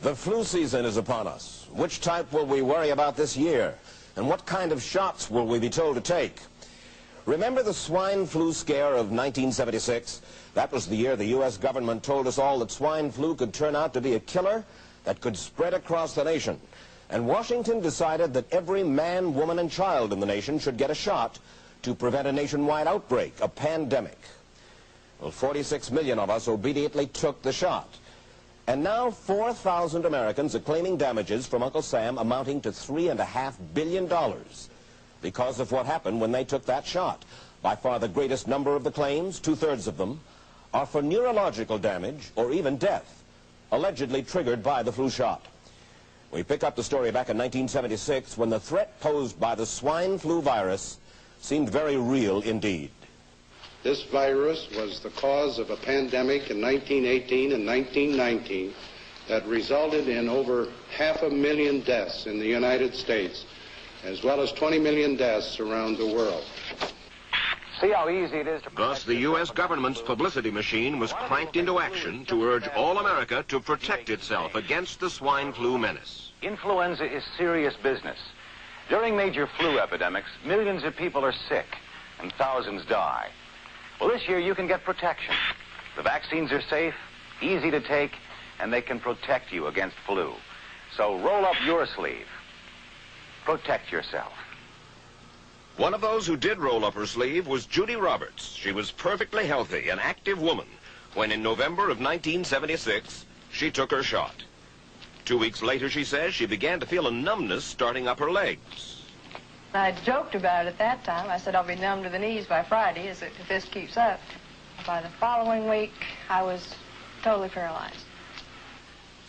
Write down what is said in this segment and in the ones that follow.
The flu season is upon us. Which type will we worry about this year? And what kind of shots will we be told to take? Remember the swine flu scare of 1976? That was the year the U.S. government told us all that swine flu could turn out to be a killer that could spread across the nation. And Washington decided that every man, woman, and child in the nation should get a shot to prevent a nationwide outbreak, a pandemic. Well, 46 million of us obediently took the shot. And now 4,000 Americans are claiming damages from Uncle Sam amounting to $3.5 billion because of what happened when they took that shot. By far the greatest number of the claims, 2/3 of them, are for neurological damage or even death, allegedly triggered by the flu shot. We pick up the story back in 1976 when the threat posed by the swine flu virus seemed very real indeed. This virus was the cause of a pandemic in 1918 and 1919 that resulted in over 500,000 deaths in the United States, as well as 20 million deaths around the world. See how easy it is to... Thus, the U.S. government's publicity machine was cranked into action to urge all America to protect itself against the swine flu menace. Influenza is serious business. During major flu epidemics, millions of people are sick and thousands die. Well, this year you can get protection. The vaccines are safe, easy to take, and they can protect you against flu. So roll up your sleeve. Protect yourself. One of those who did roll up her sleeve was Judy Roberts. She was perfectly healthy, an active woman, when in November of 1976, she took her shot. 2 weeks later, she says, she began to feel a numbness starting up her legs. I joked about it at that time. I said I'll be numb to the knees by Friday if this keeps up. By the following week, I was totally paralyzed.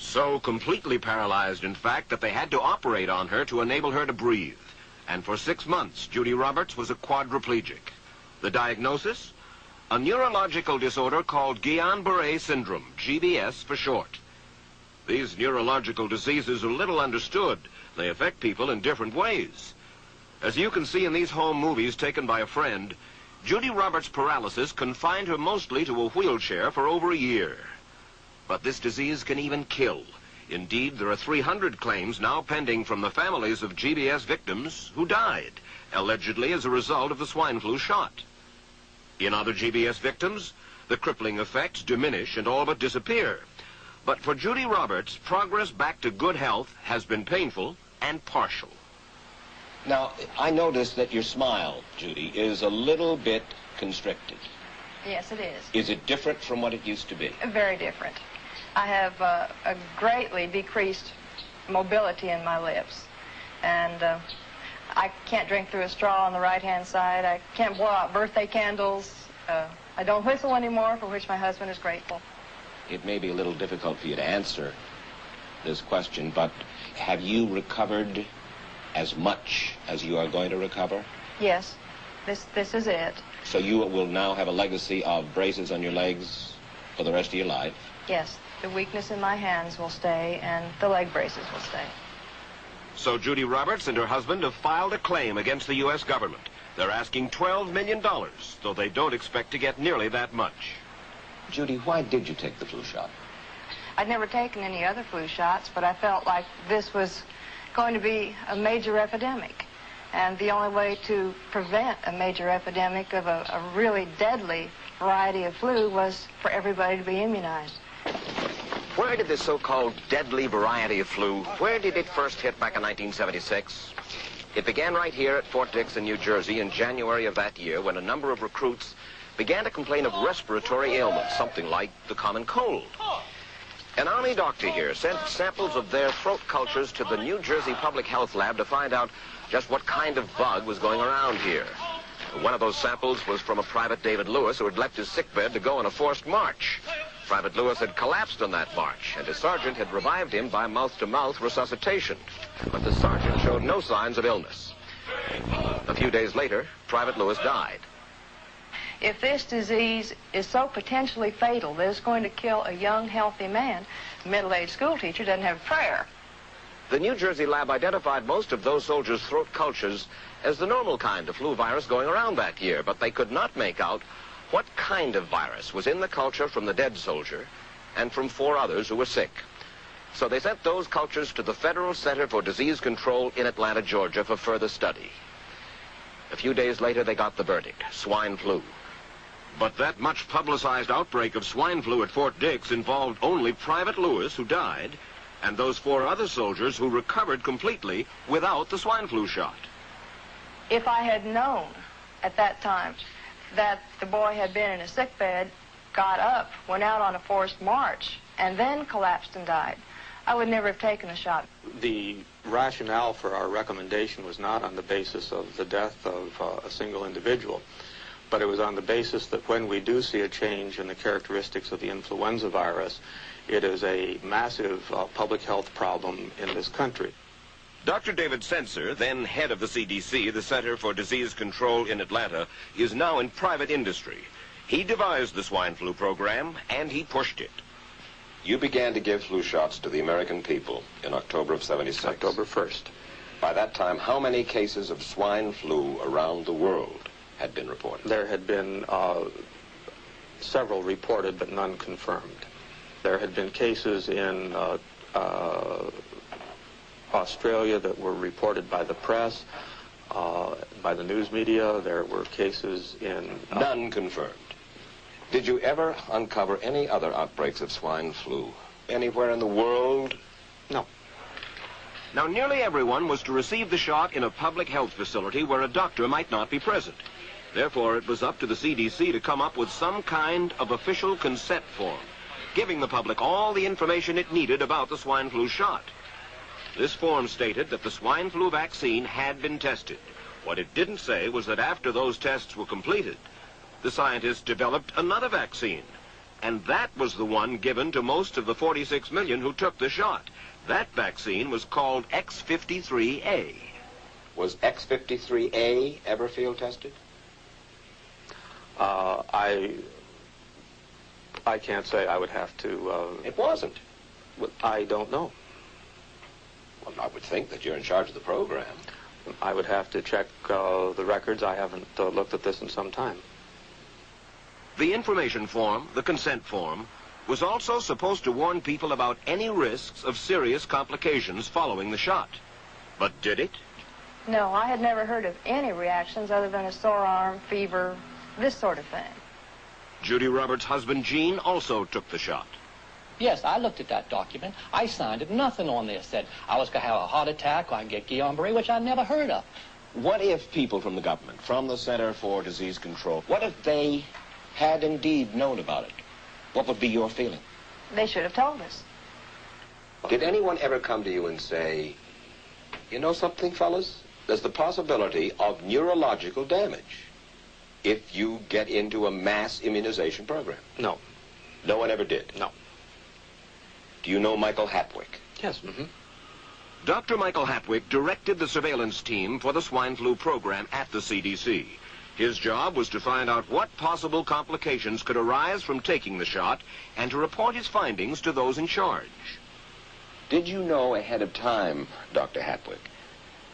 So completely paralyzed, in fact, that they had to operate on her to enable her to breathe. And for 6 months, Judy Roberts was a quadriplegic. The diagnosis? A neurological disorder called Guillain-Barré syndrome, GBS for short. These neurological diseases are little understood. They affect people in different ways. As you can see in these home movies taken by a friend, Judy Roberts' paralysis confined her mostly to a wheelchair for over a year. But this disease can even kill. Indeed, there are 300 claims now pending from the families of GBS victims who died, allegedly as a result of the swine flu shot. In other GBS victims, the crippling effects diminish and all but disappear. But for Judy Roberts, progress back to good health has been painful and partial. Now, I noticed that your smile, Judy, is a little bit constricted. Yes, it is. Is it different from what it used to be? Very different. I have a greatly decreased mobility in my lips. And I can't drink through a straw on the right-hand side. I can't blow out birthday candles. I don't whistle anymore, for which my husband is grateful. It may be a little difficult for you to answer this question, but have you recovered as much as you are going to recover? Yes, this is it. So you will now have a legacy of braces on your legs for the rest of your life? Yes, the weakness in my hands will stay and the leg braces will stay. So Judy Roberts and her husband have filed a claim against the U.S. government. They're asking $12 million, though they don't expect to get nearly that much. Judy, why did you take the flu shot? I'd never taken any other flu shots, but I felt like this was going to be a major epidemic. And the only way to prevent a major epidemic of a really deadly variety of flu was for everybody to be immunized. Where did this so-called deadly variety of flu, where did it first hit back in 1976? It began right here at Fort Dix in New Jersey in January of that year when a number of recruits began to complain of respiratory ailments, something like the common cold. An Army doctor here sent samples of their throat cultures to the New Jersey Public Health Lab to find out just what kind of bug was going around here. One of those samples was from a Private David Lewis who had left his sickbed to go on a forced march. Private Lewis had collapsed on that march, and his sergeant had revived him by mouth-to-mouth resuscitation. But the sergeant showed no signs of illness. A few days later, Private Lewis died. If this disease is so potentially fatal that it's going to kill a young, healthy man, a middle-aged school teacher doesn't have prayer. The New Jersey lab identified most of those soldiers' throat cultures as the normal kind of flu virus going around that year, but they could not make out what kind of virus was in the culture from the dead soldier and from 4 others who were sick. So they sent those cultures to the Federal Center for Disease Control in Atlanta, Georgia for further study. A few days later, they got the verdict: swine flu. But that much publicized outbreak of swine flu at Fort Dix involved only Private Lewis, who died, and those 4 other soldiers who recovered completely without the swine flu shot. If I had known at that time that the boy had been in a sick bed, got up, went out on a forced march, and then collapsed and died, I would never have taken a shot. The rationale for our recommendation was not on the basis of the death of a single individual, but it was on the basis that when we do see a change in the characteristics of the influenza virus, it is a massive public health problem in this country. Dr. David Senser, then head of the CDC, the Center for Disease Control in Atlanta, is now in private industry. He devised the swine flu program, and he pushed it. You began to give flu shots to the American people in October of '76. October 1st. By that time, how many cases of swine flu around the world had been reported? There had been several reported, but none confirmed. There had been cases in Australia that were reported by the press, by the news media. There were cases in... None confirmed. Did you ever uncover any other outbreaks of swine flu anywhere in the world? No. Now, nearly everyone was to receive the shot in a public health facility where a doctor might not be present. Therefore, it was up to the CDC to come up with some kind of official consent form, giving the public all the information it needed about the swine flu shot. This form stated that the swine flu vaccine had been tested. What it didn't say was that after those tests were completed, the scientists developed another vaccine, and that was the one given to most of the 46 million who took the shot. That vaccine was called X53A. Was X53A ever field tested? I can't say. I would have to... It wasn't. I don't know. Well, I would think that you're in charge of the program. I would have to check the records. I haven't looked at this in some time. The information form, the consent form, was also supposed to warn people about any risks of serious complications following the shot. But did it? No, I had never heard of any reactions other than a sore arm, fever, this sort of thing. Judy Roberts' husband, Gene, also took the shot. Yes, I looked at that document. I signed it. Nothing on there said I was going to have a heart attack or I'd get Guillain-Barré, which I never heard of. What if people from the government, from the Center for Disease Control, what if they had indeed known about it? What would be your feeling? They should have told us. Did anyone ever come to you and say, you know something, fellas? There's the possibility of neurological damage if you get into a mass immunization program? No. No one ever did? No. Do you know Michael Hatwick? Yes. Mm-hmm. Dr. Michael Hatwick directed the surveillance team for the swine flu program at the CDC. His job was to find out what possible complications could arise from taking the shot and to report his findings to those in charge. Did you know ahead of time, Dr. Hatwick,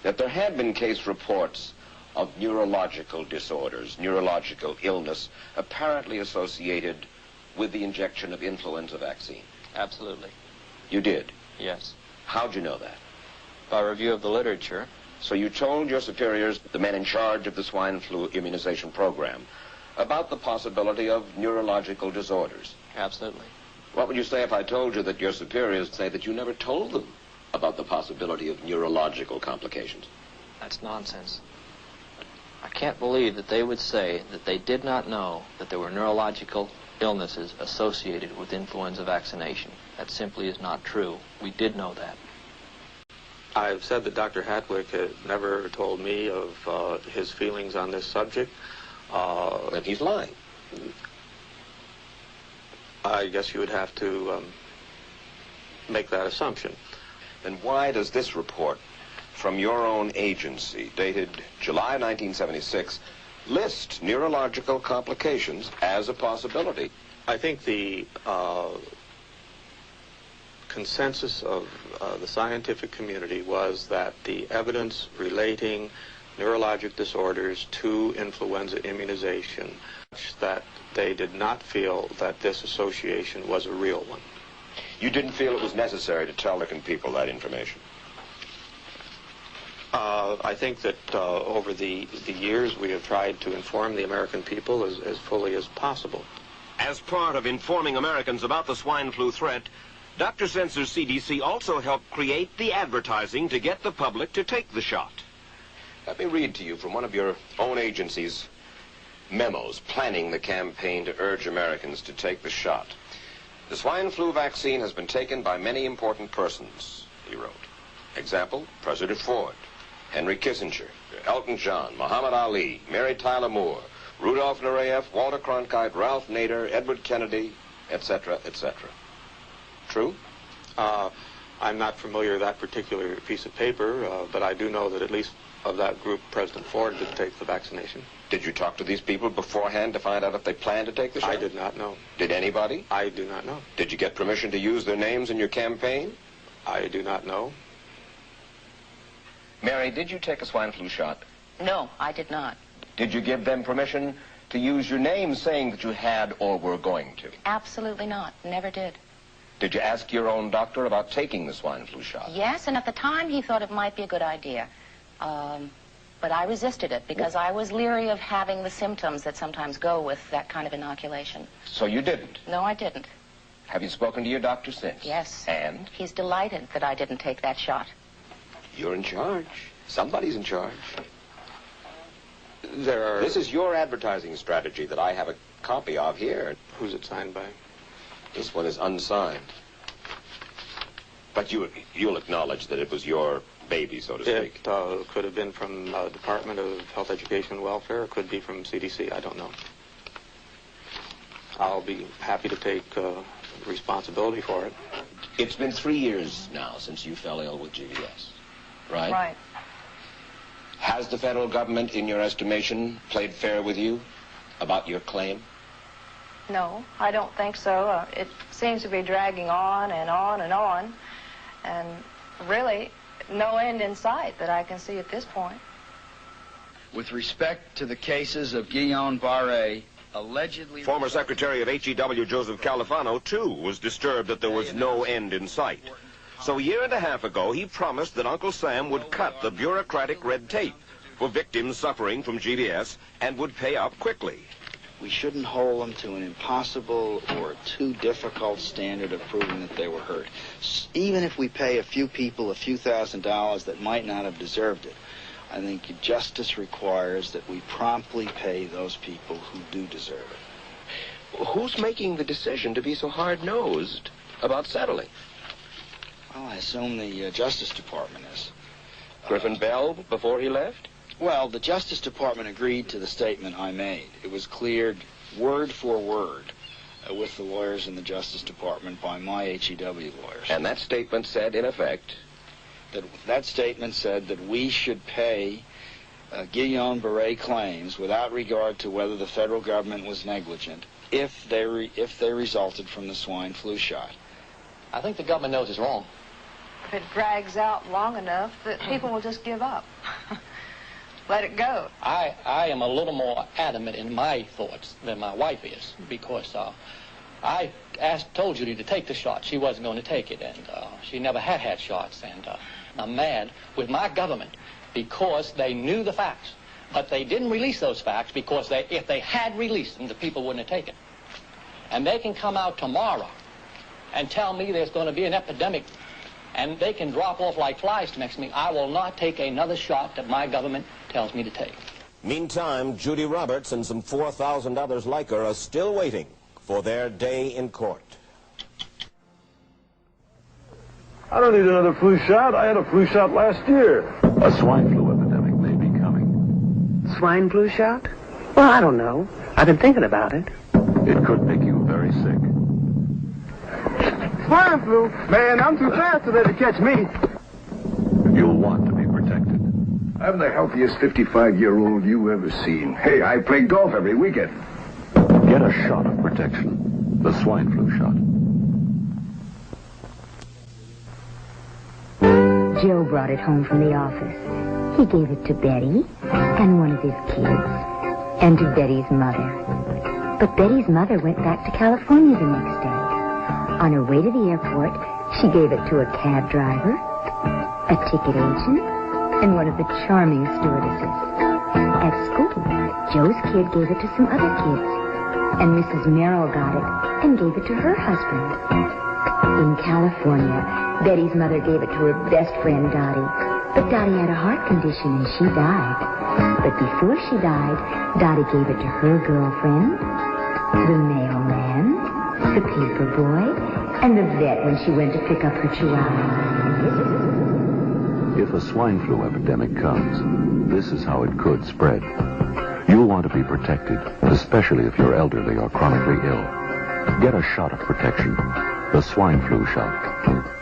that there had been case reports of neurological disorders, neurological illness, apparently associated with the injection of influenza vaccine? Absolutely. You did? Yes. How'd you know that? By review of the literature. So you told your superiors, the men in charge of the swine flu immunization program, about the possibility of neurological disorders? Absolutely. What would you say if I told you that your superiors say that you never told them about the possibility of neurological complications? That's nonsense. I can't believe that they would say that they did not know that there were neurological illnesses associated with influenza vaccination. That simply is not true. We did know that. I've said that Dr. Hatwick had never told me of his feelings on this subject. Then he's lying. I guess you would have to make that assumption. Then why does this report from your own agency, dated July 1976, list neurological complications as a possibility? I think the consensus of the scientific community was that the evidence relating neurologic disorders to influenza immunization, that they did not feel that this association was a real one. You didn't feel it was necessary to tell the people that information? I think that over the years we have tried to inform the American people as fully as possible. As part of informing Americans about the swine flu threat, Dr. Sensor's CDC also helped create the advertising to get the public to take the shot. Let me read to you from one of your own agency's memos planning the campaign to urge Americans to take the shot. The swine flu vaccine has been taken by many important persons, he wrote. Example, President Ford, Henry Kissinger, Elton John, Muhammad Ali, Mary Tyler Moore, Rudolph Nureyev, Walter Cronkite, Ralph Nader, Edward Kennedy, etc., etc. True? I'm not familiar with that particular piece of paper, but I do know that at least of that group, President Ford did take the vaccination. Did you talk to these people beforehand to find out if they planned to take the shot? I did not know. Did anybody? I do not know. Did you get permission to use their names in your campaign? I do not know. Mary, did you take a swine flu shot? No, I did not. Did you give them permission to use your name saying that you had or were going to? Absolutely not. Never did. Did you ask your own doctor about taking the swine flu shot? Yes, and at the time he thought it might be a good idea. But I resisted it because I was leery of having the symptoms that sometimes go with that kind of inoculation. So you didn't? No, I didn't. Have you spoken to your doctor since? Yes. And? He's delighted that I didn't take that shot. You're in charge. Somebody's in charge. This is your advertising strategy that I have a copy of here. Who's it signed by? This one is unsigned. But you'll acknowledge that it was your baby, so to speak. It could have been from the Department of Health, Education, and Welfare. It could be from CDC. I don't know. I'll be happy to take responsibility for it. It's been 3 years now since you fell ill with GBS, right? Right. Has the federal government, in your estimation, played fair with you about your claim? No, I don't think so. It seems to be dragging on and on and on. And really, no end in sight that I can see at this point. With respect to the cases of Guillain-Barré, allegedly... Former Secretary of HEW Joseph Califano, too, was disturbed that there was no end in sight. So a year and a half ago, he promised that Uncle Sam would cut the bureaucratic red tape for victims suffering from GBS and would pay up quickly. We shouldn't hold them to an impossible or too difficult standard of proving that they were hurt. Even if we pay a few people a few $1,000s that might not have deserved it, I think justice requires that we promptly pay those people who do deserve it. Who's making the decision to be so hard-nosed about settling? Well, I assume the Justice Department is. Griffin Bell before he left? Well, the Justice Department agreed to the statement I made. It was cleared word for word with the lawyers in the Justice Department by my HEW lawyers. And that statement said, in effect? That statement said that we should pay Guillain-Barré claims without regard to whether the federal government was negligent if they resulted from the swine flu shot. I think the government knows it's wrong. If it drags out long enough, that people will just give up. Let it go. I am a little more adamant in my thoughts than my wife is, because I told Judy to take the shot. She wasn't going to take it, and she never had shots. And I'm mad with my government because they knew the facts, but they didn't release those facts because if they had released them, the people wouldn't have taken. And they can come out tomorrow and tell me there's going to be an epidemic, and they can drop off like flies next to me. I will not take another shot that my government tells me to take. Meantime, Judy Roberts and some 4,000 others like her are still waiting for their day in court. I don't need another flu shot. I had a flu shot last year. A swine flu epidemic may be coming. Swine flu shot? Well, I don't know. I've been thinking about it. It could make you very sick. Swine flu? Man, I'm too fast today to catch me. You'll want to be protected. I'm the healthiest 55-year-old you ever seen. Hey, I play golf every weekend. Get a shot of protection. The swine flu shot. Joe brought it home from the office. He gave it to Betty and one of his kids and to Betty's mother. But Betty's mother went back to California the next day. On her way to the airport, she gave it to a cab driver, a ticket agent, and one of the charming stewardesses. At school, Joe's kid gave it to some other kids, and Mrs. Merrill got it and gave it to her husband. In California, Betty's mother gave it to her best friend, Dottie. But Dottie had a heart condition and she died. But before she died, Dottie gave it to her girlfriend, the mailman, the paper boy, and the vet when she went to pick up her chihuahua. If a swine flu epidemic comes, this is how it could spread. You'll want to be protected, especially if you're elderly or chronically ill. Get a shot of protection, the swine flu shot.